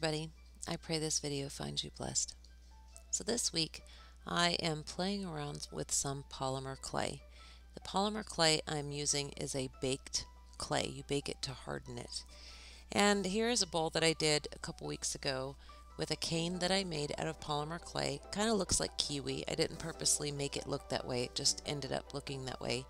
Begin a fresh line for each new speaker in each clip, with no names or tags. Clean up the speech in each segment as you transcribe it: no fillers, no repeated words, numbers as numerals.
everybody. I pray this video finds you blessed. So this week I am playing around with some polymer clay. The polymer clay I'm using is a baked clay. You bake it to harden it. And here is a bowl that I did a couple weeks ago with a cane that I made out of polymer clay. Kind of looks like kiwi. I didn't purposely make it look that way. It just ended up looking that way.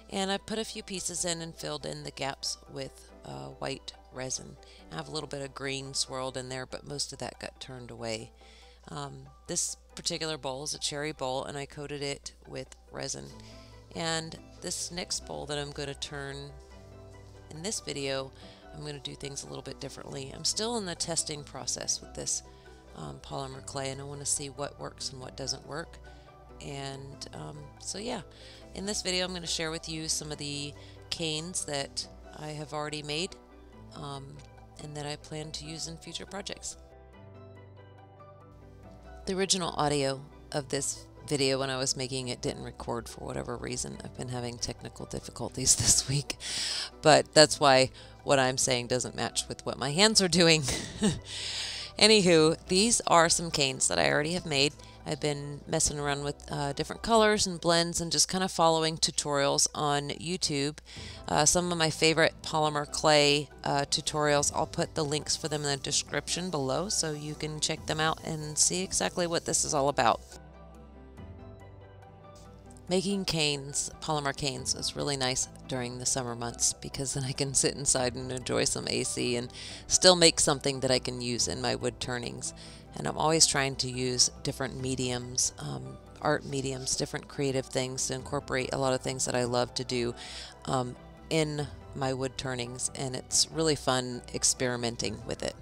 And I put a few pieces in and filled in the gaps with white resin. I have a little bit of green swirled in there, but most of that got turned away. This particular bowl is a cherry bowl, and I coated it with resin. And this next bowl that I'm going to turn in this video, I'm going to do things a little bit differently. I'm still in the testing process with this polymer clay, and I want to see what works and what doesn't work. And so yeah, in this video I'm going to share with you some of the canes that I have already made and that I plan to use in future projects. The original audio of this video when I was making it didn't record for whatever reason. I've been having technical difficulties this week, but that's why what I'm saying doesn't match with what my hands are doing. Anywho, these are some canes that I already have made. I've been messing around with different colors and blends and just kind of following tutorials on YouTube. Some of my favorite polymer clay tutorials, I'll put the links for them in the description below so you can check them out and see exactly what this is all about. Making canes, polymer canes, is really nice during the summer months because then I can sit inside and enjoy some AC and still make something that I can use in my wood turnings. And I'm always trying to use different mediums, art mediums, different creative things to incorporate a lot of things that I love to do in my wood turnings, and it's really fun experimenting with it.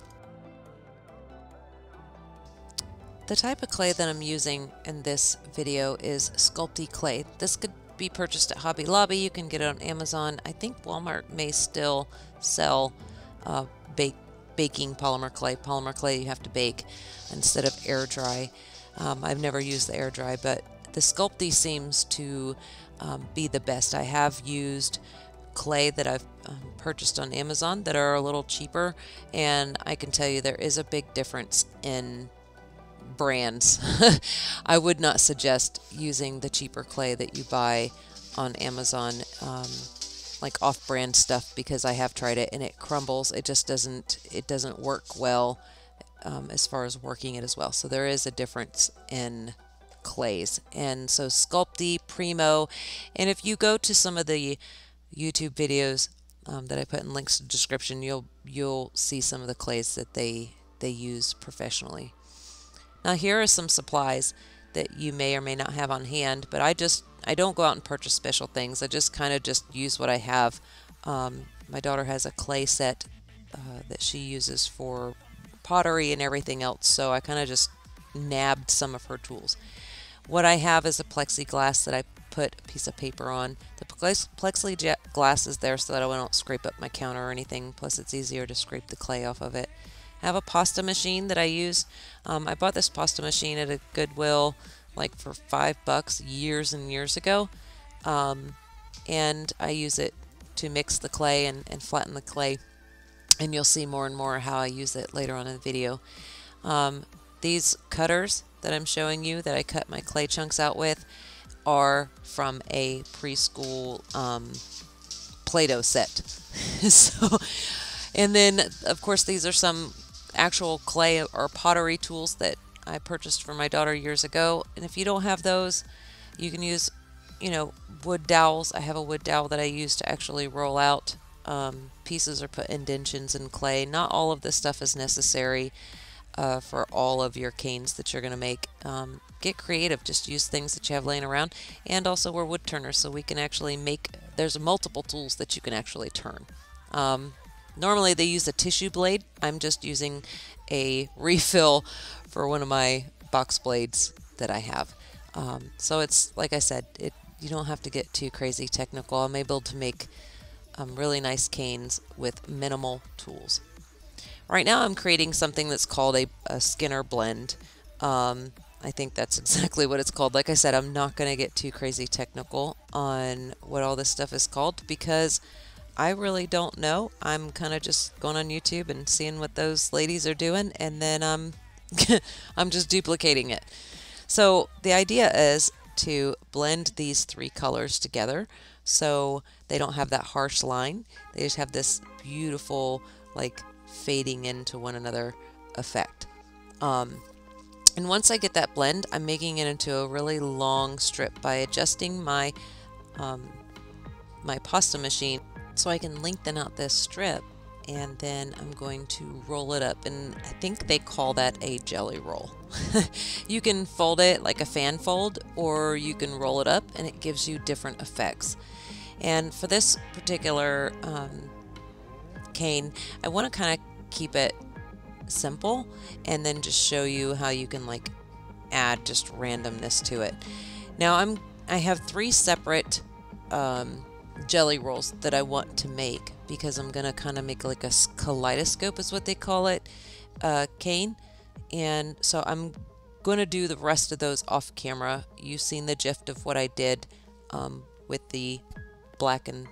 The type of clay that I'm using in this video is SAFTEY clay. This could be purchased at Hobby Lobby. You can get it on Amazon. I think Walmart may still sell baking polymer clay. Polymer clay you have to bake instead of air dry. I've never used the air dry, but the SAFTEY seems to be the best. I have used clay that I've purchased on Amazon that are a little cheaper, and I can tell you there is a big difference in brands. I would not suggest using the cheaper clay that you buy on Amazon, like off-brand stuff, because I have tried it and it crumbles. It just doesn't work well as far as working it as well. So there is a difference in clays. And so SAFTEY, Primo, and if you go to some of the YouTube videos that I put in links in the description, you'll see some of the clays that they use professionally. Now here are some supplies that you may or may not have on hand, but I don't go out and purchase special things. I just kind of use what I have. My daughter has a clay set that she uses for pottery and everything else, so I kind of just nabbed some of her tools. What I have is a plexiglass that I put a piece of paper on. The plexiglass is there so that I don't scrape up my counter or anything, plus it's easier to scrape the clay off of it. I have a pasta machine that I use. I bought this pasta machine at a Goodwill like for $5 years and years ago, and I use it to mix the clay and flatten the clay, and you'll see more and more how I use it later on in the video. These cutters that I'm showing you that I cut my clay chunks out with are from a preschool Play-Doh set. So, and then of course these are some actual clay or pottery tools that I purchased for my daughter years ago. And if you don't have those, you can use, wood dowels. I have a wood dowel that I use to actually roll out pieces or put indentions in clay. Not all of this stuff is necessary for all of your canes that you're going to make. Get creative. Just use things that you have laying around. And also we're wood turners, so we can actually there's multiple tools that you can actually turn. Normally they use a tissue blade. I'm just using a refill for one of my box blades that I have. So it's, like I said, you don't have to get too crazy technical. I'm able to make really nice canes with minimal tools. Right now I'm creating something that's called a Skinner blend. I think that's exactly what it's called. Like I said, I'm not going to get too crazy technical on what all this stuff is called because I really don't know. I'm kind of just going on YouTube and seeing what those ladies are doing, and then I'm just duplicating it. So the idea is to blend these three colors together so they don't have that harsh line. They just have this beautiful, like, fading into one another effect. And once I get that blend, I'm making it into a really long strip by adjusting my my pasta machine so I can lengthen out this strip, and then I'm going to roll it up, and I think they call that a jelly roll. You can fold it like a fan fold, or you can roll it up, and it gives you different effects. And for this particular cane, I want to kind of keep it simple and then just show you how you can like add just randomness to it. Now I have three separate jelly rolls that I want to make, because I'm gonna kind of make like a kaleidoscope is what they call it, cane. And so I'm going to do the rest of those off camera. You've seen the gist of what I did with the black and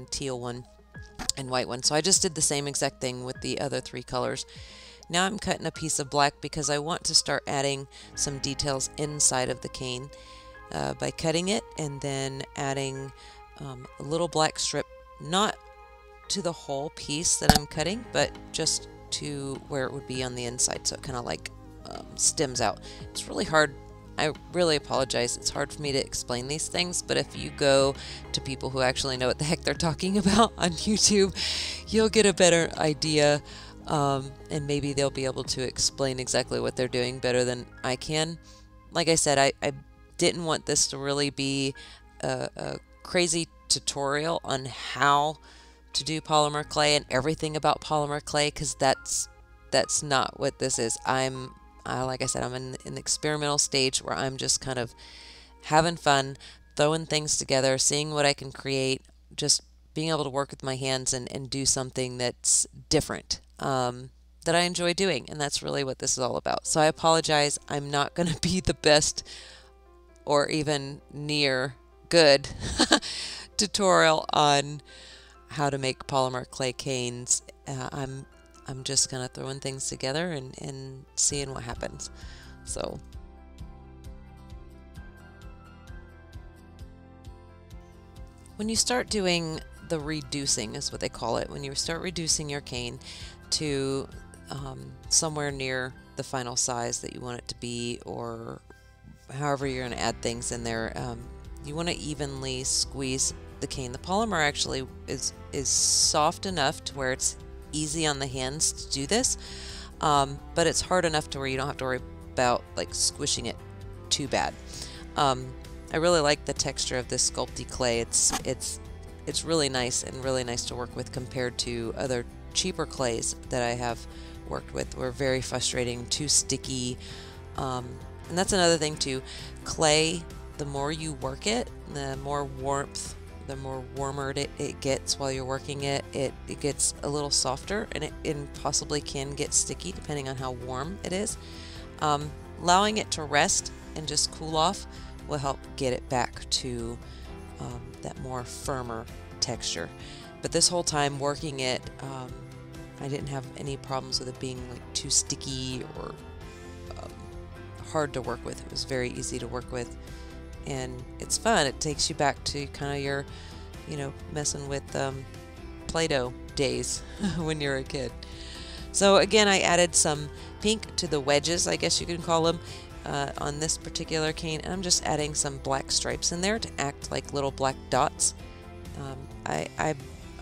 teal one and white one. So I just did the same exact thing with the other three colors. Now I'm cutting a piece of black because I want to start adding some details inside of the cane by cutting it and then adding a little black strip, not to the whole piece that I'm cutting, but just to where it would be on the inside, so it kind of like stems out. It's really hard. I really apologize. It's hard for me to explain these things, but if you go to people who actually know what the heck they're talking about on YouTube, you'll get a better idea, and maybe they'll be able to explain exactly what they're doing better than I can. Like I said, I didn't want this to really be a crazy tutorial on how to do polymer clay and everything about polymer clay, because that's not what this is. Like I said, I'm in an experimental stage where I'm just kind of having fun, throwing things together, seeing what I can create, just being able to work with my hands and do something that's different, that I enjoy doing, and that's really what this is all about. So I apologize. I'm not going to be the best or even near good tutorial on how to make polymer clay canes. I'm just kind of throwing things together and seeing what happens. So when you start doing the reducing, is what they call it, when you start reducing your cane to somewhere near the final size that you want it to be, or however you're going to add things in there, you want to evenly squeeze the cane. The polymer actually is soft enough to where it's easy on the hands to do this, but it's hard enough to where you don't have to worry about like squishing it too bad. I really like the texture of this sculpty clay. It's really nice and really nice to work with compared to other cheaper clays that I have worked with. Were very frustrating, too sticky, and that's another thing too. Clay, the more you work it, the more warmth, the more warmer it gets while you're working it. It gets a little softer, and it possibly can get sticky depending on how warm it is. Allowing it to rest and just cool off will help get it back to that more firmer texture. But this whole time working it, I didn't have any problems with it being like too sticky or hard to work with. It was very easy to work with, and it's fun. It takes you back to kind of your, messing with Play-Doh days when you're a kid. So again, I added some pink to the wedges, I guess you can call them, on this particular cane, and I'm just adding some black stripes in there to act like little black dots.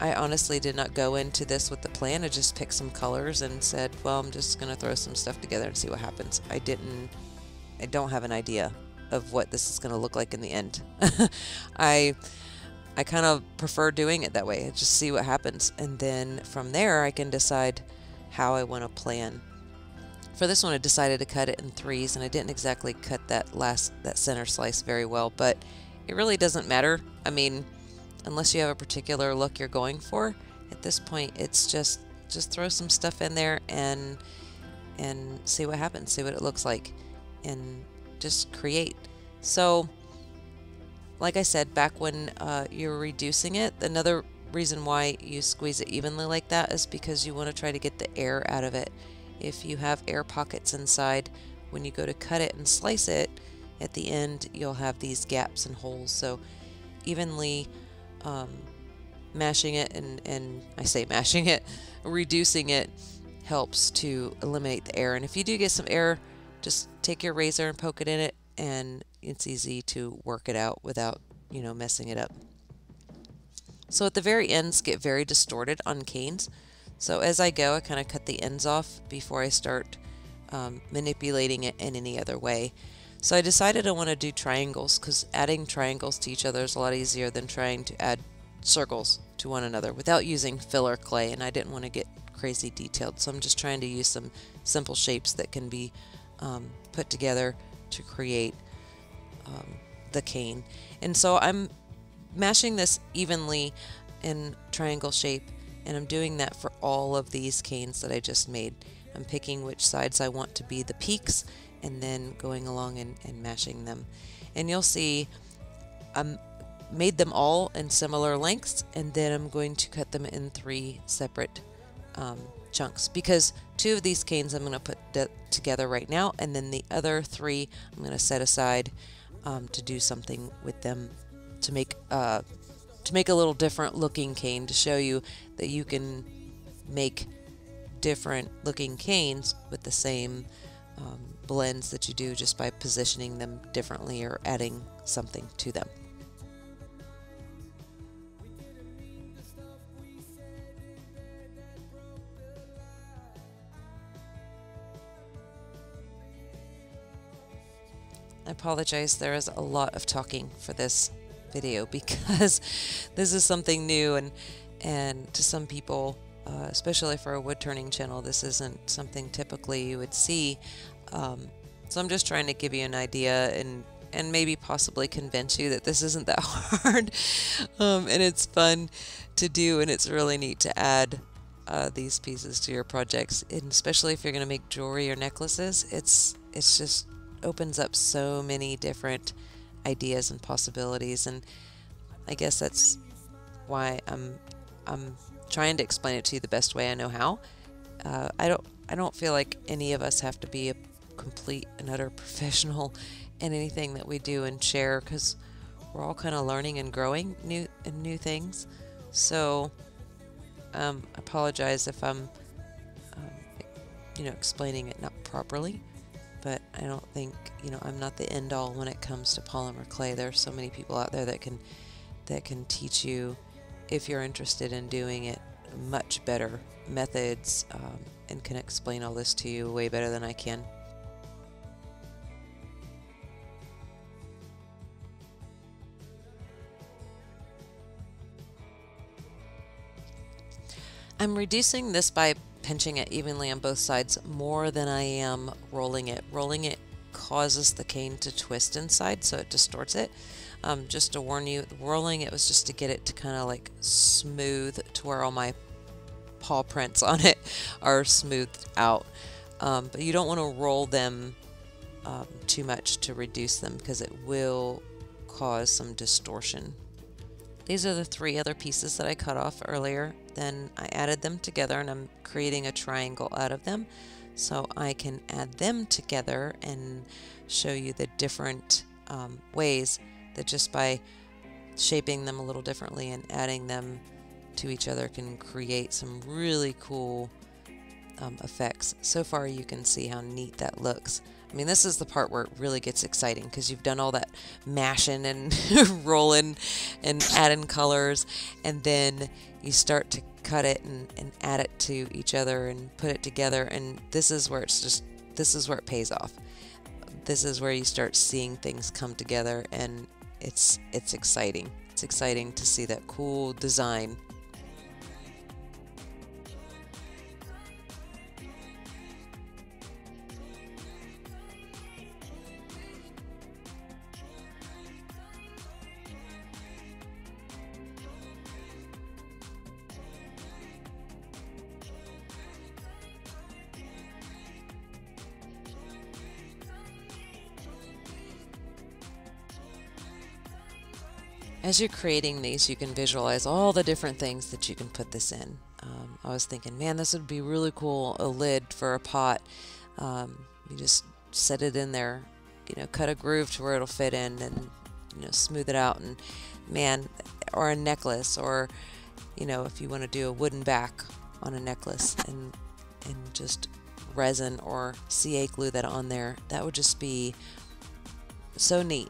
I honestly did not go into this with the plan. I just picked some colors and said, well, I'm just going to throw some stuff together and see what happens. I don't have an idea of what this is going to look like in the end. I kind of prefer doing it that way. I just see what happens, and then from there I can decide how I want to plan. For this one, I decided to cut it in threes, and I didn't exactly cut that center slice very well, but it really doesn't matter. I mean, unless you have a particular look you're going for, at this point it's just throw some stuff in there and see what happens, see what it looks like, and just create. So like I said, back when you're reducing it, another reason why you squeeze it evenly like that is because you want to try to get the air out of it. If you have air pockets inside, when you go to cut it and slice it, at the end you'll have these gaps and holes. So evenly mashing it, and I say mashing it, reducing it helps to eliminate the air. And if you do get some air, just take your razor and poke it in it, and it's easy to work it out without, you know, messing it up. So at the very ends get very distorted on canes. So as I go, I kind of cut the ends off before I start manipulating it in any other way. So I decided I want to do triangles because adding triangles to each other is a lot easier than trying to add circles to one another without using filler clay, and I didn't want to get crazy detailed, so I'm just trying to use some simple shapes that can be put together to create the cane. And so I'm mashing this evenly in triangle shape, and I'm doing that for all of these canes that I just made. I'm picking which sides I want to be the peaks and then going along and mashing them. And you'll see I'm made them all in similar lengths, and then I'm going to cut them in 3 separate chunks, because 2 of these canes I'm going to put together right now, and then the other 3 I'm going to set aside to do something with them to make a little different looking cane, to show you that you can make different looking canes with the same blends that you do just by positioning them differently or adding something to them. I apologize, there is a lot of talking for this video because this is something new, and to some people, especially for a wood turning channel, this isn't something typically you would see. So I'm just trying to give you an idea and maybe possibly convince you that this isn't that hard, and it's fun to do, and it's really neat to add these pieces to your projects, and especially if you're going to make jewelry or necklaces. It's just opens up so many different ideas and possibilities, and I guess that's why I'm trying to explain it to you the best way I know how. I don't feel like any of us have to be a complete and utter professional in anything that we do and share, because we're all kind of learning and growing new things. So I apologize if I'm explaining it not properly. But I don't think, I'm not the end all when it comes to polymer clay. There are so many people out there that can teach you, if you're interested in doing it, much better methods, and can explain all this to you way better than I can. I'm reducing this by pinching it evenly on both sides more than I am rolling it. Rolling it causes the cane to twist inside, so it distorts it. Just to warn you, rolling it was just to get it to kind of like smooth to where all my paw prints on it are smoothed out. But you don't want to roll them too much to reduce them, because it will cause some distortion. These are the 3 other pieces that I cut off earlier. Then I added them together, and I'm creating a triangle out of them, so I can add them together and show you the different ways that just by shaping them a little differently and adding them to each other can create some really cool effects. So far you can see how neat that looks. I mean, this is the part where it really gets exciting, because you've done all that mashing and rolling and adding colors, and then you start to cut it and add it to each other and put it together, and this is where this is where it pays off. This is where you start seeing things come together, and it's exciting. It's exciting to see that cool design. As you're creating these, you can visualize all the different things that you can put this in. I was thinking, man, this would be really cool, a lid for a pot. You just set it in there, cut a groove to where it'll fit in, and smooth it out, and man, or a necklace, or if you want to do a wooden back on a necklace and just resin or CA glue that on there, that would just be so neat.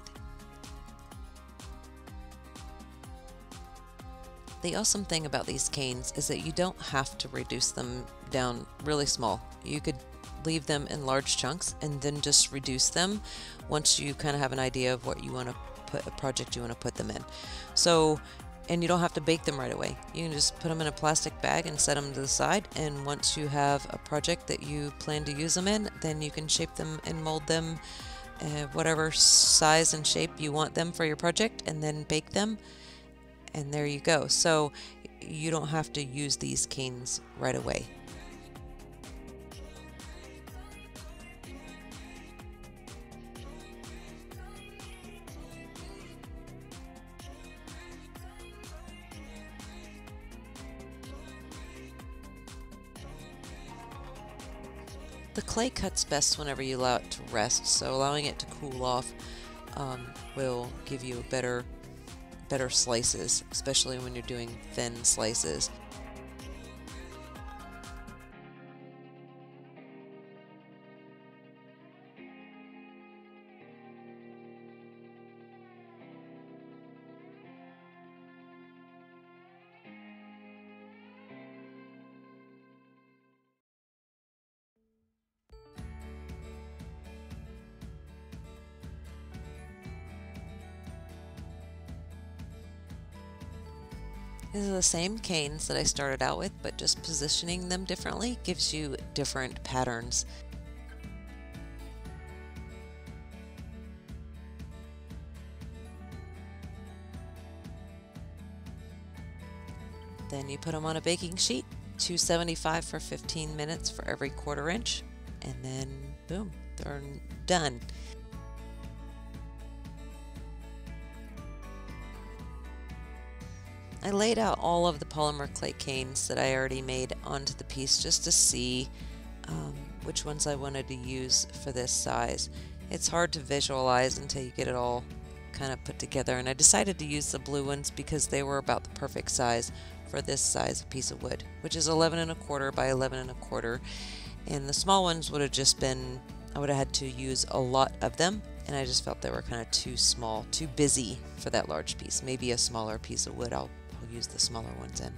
The awesome thing about these canes is that you don't have to reduce them down really small. You could leave them in large chunks and then just reduce them once you kind of have an idea of what you want to put, a project you want to put them in. So, and you don't have to bake them right away. You can just put them in a plastic bag and set them to the side, and once you have a project that you plan to use them in, then you can shape them and mold them whatever size and shape you want them for your project, and then bake them. And there you go. So you don't have to use these canes right away. The clay cuts best whenever you allow it to rest, so allowing it to cool off will give you better slices, especially when you're doing thin slices. These are the same canes that I started out with, but just positioning them differently gives you different patterns. Then you put them on a baking sheet, 275 for 15 minutes for every 1/4 inch, and then boom, they're done. I laid out all of the polymer clay canes that I already made onto the piece just to see which ones I wanted to use for this size. It's hard to visualize until you get it all kind of put together, and I decided to use the blue ones because they were about the perfect size for this size piece of wood, which is 11 1/4 by 11 1/4, and the small ones would have just been, I would have had to use a lot of them, and I just felt they were kind of too small, too busy for that large piece. Maybe a smaller piece of wood I'll use the smaller ones in.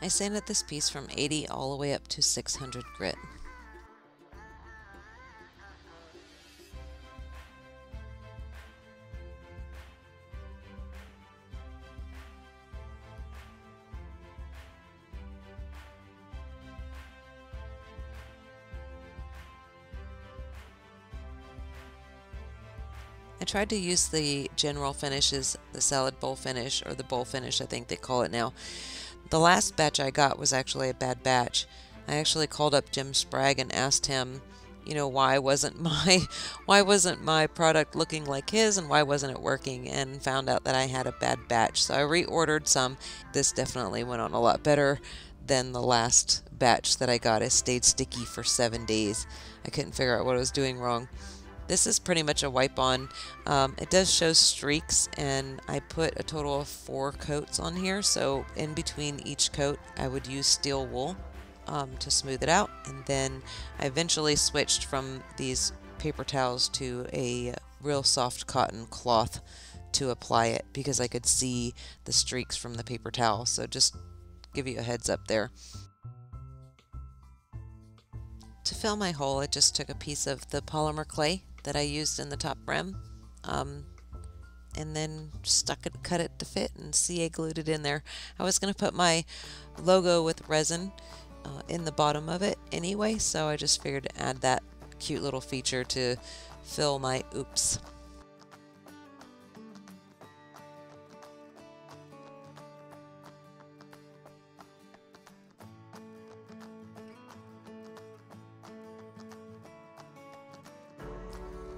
I sanded this piece from 80 all the way up to 600 grit. I tried to use the general finishes, the salad bowl finish, or the bowl finish I think they call it now. The last batch I got was actually a bad batch. I actually called up Jim Sprague and asked him, you know, why wasn't my product looking like his and why wasn't it working, and found out that I had a bad batch. So I reordered some. This definitely went on a lot better than the last batch that I got. It stayed sticky for 7 days. I couldn't figure out what I was doing wrong. This is pretty much a wipe on. It does show streaks, and I put a total of 4 coats on here, so in between each coat I would use steel wool to smooth it out, and then I eventually switched from these paper towels to a real soft cotton cloth to apply it because I could see the streaks from the paper towel, so just give you a heads up there. To fill my hole, I just took a piece of the polymer clay that I used in the top rim, and then cut it to fit, and CA glued it in there. I was going to put my logo with resin in the bottom of it anyway, so I just figured to add that cute little feature to fill my oops.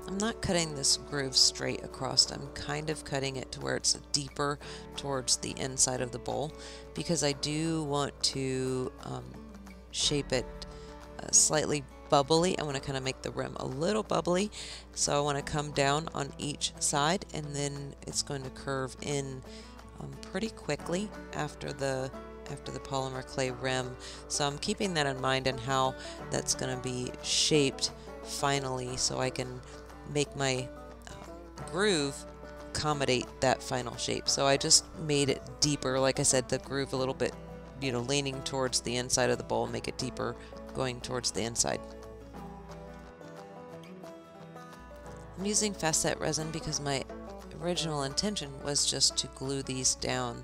I'm not cutting this groove straight across. I'm kind of cutting it to where it's deeper towards the inside of the bowl because I do want to shape it slightly bubbly. I want to kind of make the rim a little bubbly, so I want to come down on each side, and then it's going to curve in pretty quickly after the polymer clay rim. So I'm keeping that in mind and how that's going to be shaped finally, so I can make my groove accommodate that final shape. So I just made it deeper, like I said, the groove a little bit, you know, leaning towards the inside of the bowl, make it deeper going towards the inside. I'm using fast set resin because my original intention was just to glue these down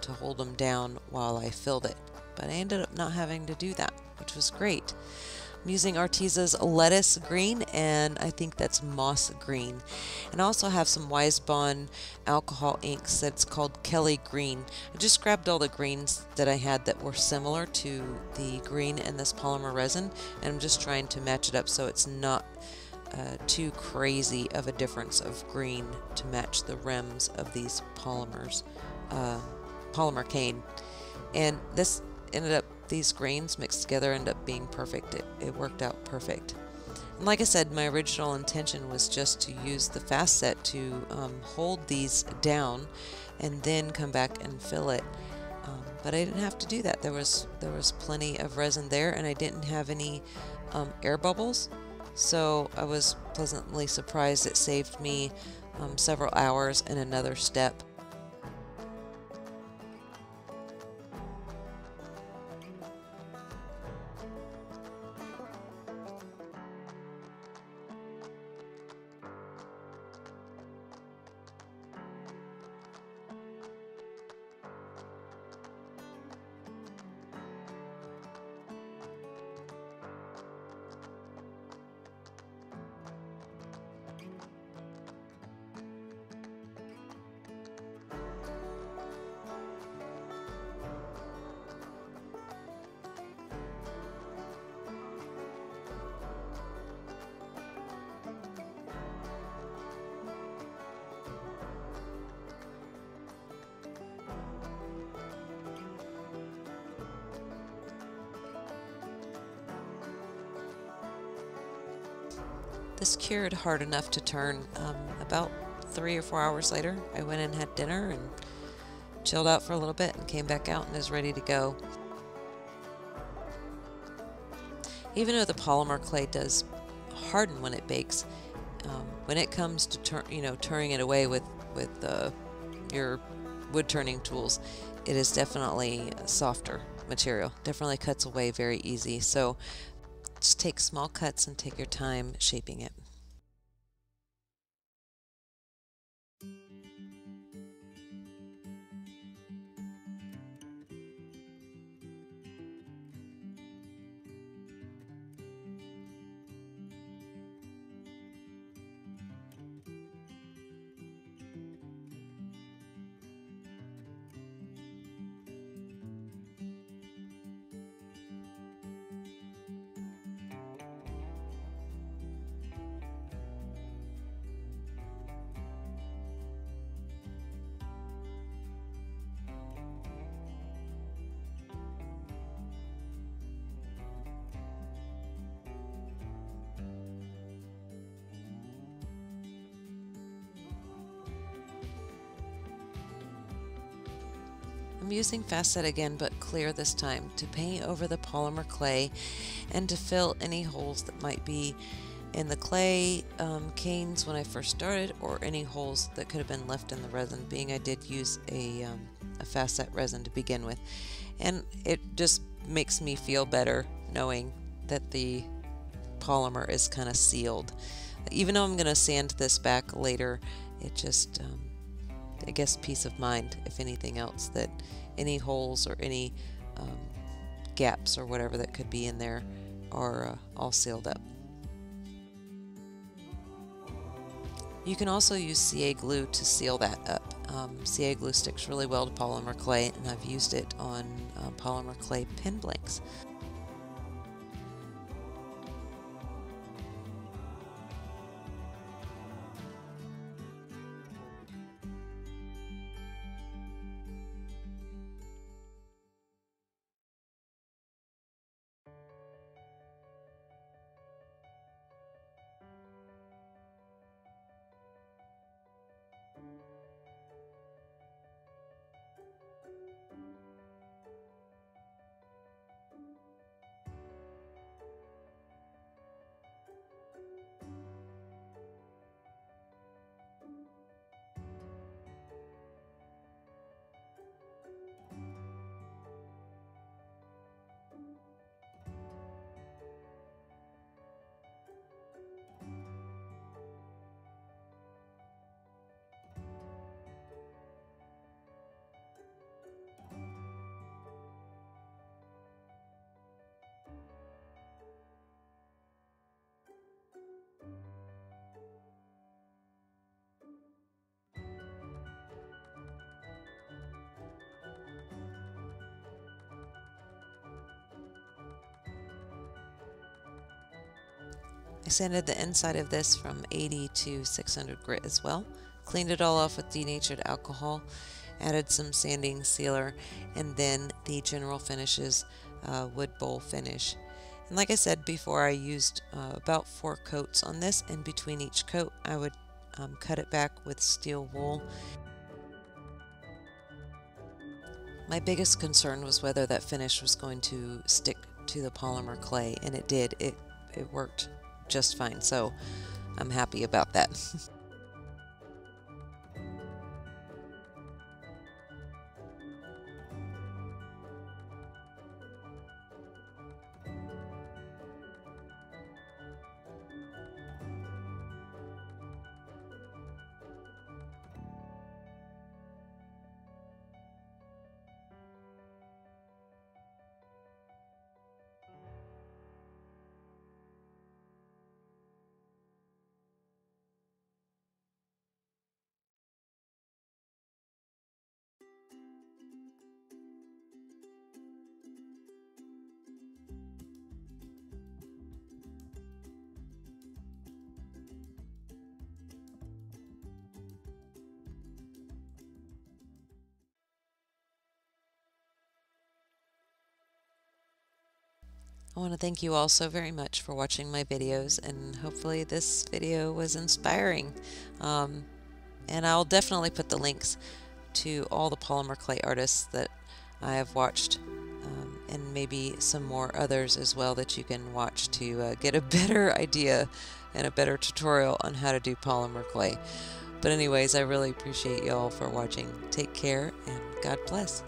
to hold them down while I filled it, but I ended up not having to do that, which was great. I'm using Artesa's lettuce green, and I think that's moss green. And I also have some Wisebond alcohol inks that's called Kelly Green. I just grabbed all the greens that I had that were similar to the green in this polymer resin, and I'm just trying to match it up so it's not too crazy of a difference of green to match the rims of these polymers, polymer cane. And this ended up, these grains mixed together ended up being perfect. It worked out perfect. And like I said, my original intention was just to use the fast set to hold these down and then come back and fill it. But I didn't have to do that. There was plenty of resin there, and I didn't have any air bubbles. So I was pleasantly surprised. It saved me several hours and another step. This cured hard enough to turn. About 3 or 4 hours later, I went and had dinner and chilled out for a little bit and came back out and is ready to go. Even though the polymer clay does harden when it bakes, when it comes to turning it away with your wood turning tools, it is definitely a softer material. Definitely cuts away very easy. So just take small cuts and take your time shaping it. I'm using fast set again, but clear this time, to paint over the polymer clay and to fill any holes that might be in the clay canes when I first started, or any holes that could have been left in the resin, being I did use a fast set resin to begin with. And it just makes me feel better knowing that the polymer is kind of sealed. Even though I'm going to sand this back later, it just I guess peace of mind, if anything else, that any holes or any gaps or whatever that could be in there are all sealed up. You can also use CA glue to seal that up. CA glue sticks really well to polymer clay, and I've used it on polymer clay pen blanks. I sanded the inside of this from 80 to 600 grit as well. Cleaned it all off with Denatured Alcohol, added some sanding sealer, and then the general finishes wood bowl finish. And like I said before, I used about 4 coats on this, and between each coat I would cut it back with steel wool. My biggest concern was whether that finish was going to stick to the polymer clay, and it did. It worked just fine, so I'm happy about that. I want to thank you all so very much for watching my videos, and hopefully this video was inspiring. And I'll definitely put the links to all the polymer clay artists that I have watched, and maybe some more others as well that you can watch to get a better idea and a better tutorial on how to do polymer clay. But anyways, I really appreciate you all for watching. Take care and God bless.